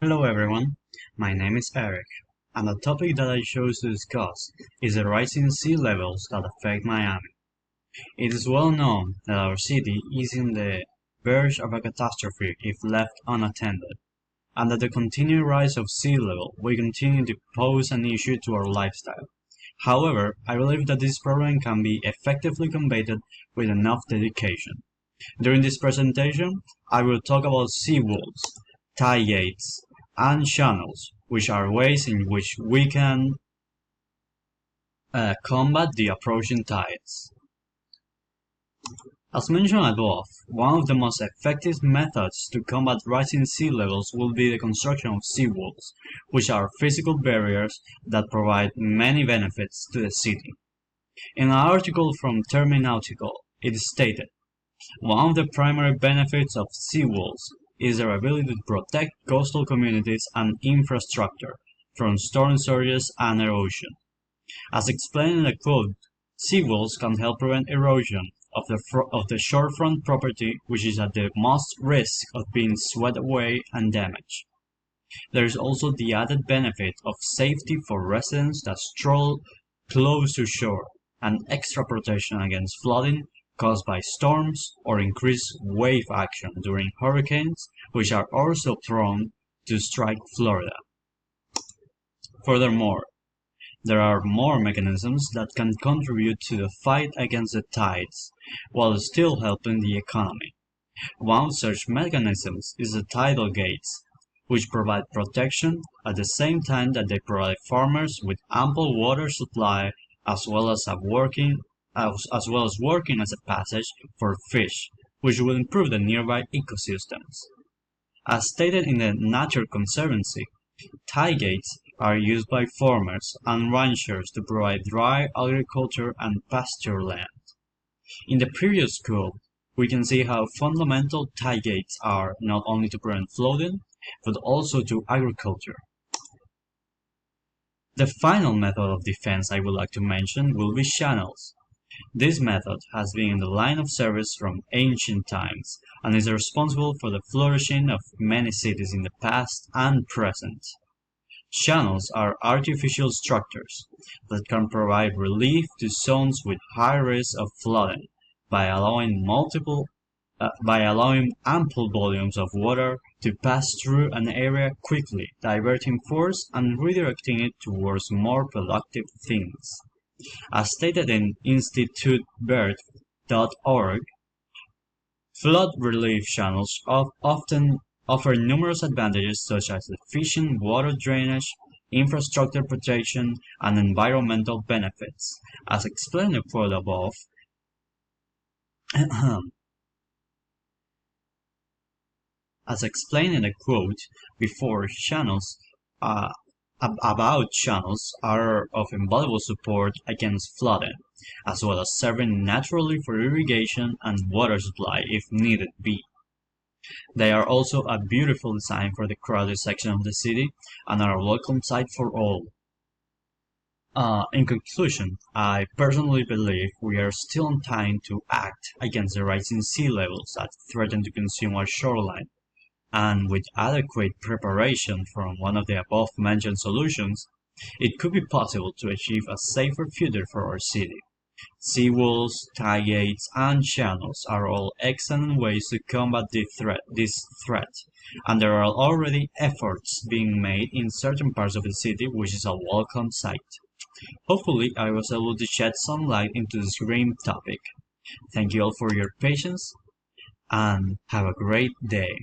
Hello everyone, my name is Eric, and the topic that I chose to discuss is the rising sea levels that affect Miami. It is well known that our city is in the verge of a catastrophe if left unattended, and that the continued rise of sea level will continue to pose an issue to our lifestyle. However, I believe that this problem can be effectively combated with enough dedication. During this presentation, I will talk about seawalls, tide gates, and channels, which are ways in which we can combat the approaching tides. As mentioned above, one of the most effective methods to combat rising sea levels will be the construction of seawalls, which are physical barriers that provide many benefits to the city. In an article from Terminautical, it is stated, one of the primary benefits of seawalls is their ability to protect coastal communities and infrastructure from storm surges and erosion. As explained in the quote, seawalls can help prevent erosion of the shorefront property, which is at the most risk of being swept away and damaged. There is also the added benefit of safety for residents that stroll close to shore, and extra protection against flooding caused by storms or increased wave action during hurricanes, which are also prone to strike Florida. Furthermore, there are more mechanisms that can contribute to the fight against the tides, while still helping the economy. One of such mechanisms is the tidal gates, which provide protection at the same time that they provide farmers with ample water supply as well as working as a passage for fish, which will improve the nearby ecosystems. As stated in the Nature Conservancy, tide gates are used by farmers and ranchers to provide dry agriculture and pasture land. In the previous quote, we can see how fundamental tide gates are not only to prevent flooding, but also to agriculture. The final method of defense I would like to mention will be channels. This method has been in the line of service from ancient times and is responsible for the flourishing of many cities in the past and present. Channels are artificial structures that can provide relief to zones with high risk of flooding by allowing ample volumes of water to pass through an area quickly, diverting force and redirecting it towards more productive things. As stated in institutebird.org, flood relief channels often offer numerous advantages such as efficient water drainage, infrastructure protection, and environmental benefits. As explained in the quote above, as explained in the quote before, channels are of invaluable support against flooding, as well as serving naturally for irrigation and water supply if needed be. They are also a beautiful design for the crowded section of the city and are a welcome sight for all. In conclusion, I personally believe we are still in time to act against the rising sea levels that threaten to consume our shoreline, and with adequate preparation from one of the above-mentioned solutions, it could be possible to achieve a safer future for our city. Seawalls, tide gates, and channels are all excellent ways to combat this threat, and there are already efforts being made in certain parts of the city, which is a welcome sight. Hopefully, I was able to shed some light into this grim topic. Thank you all for your patience, and have a great day.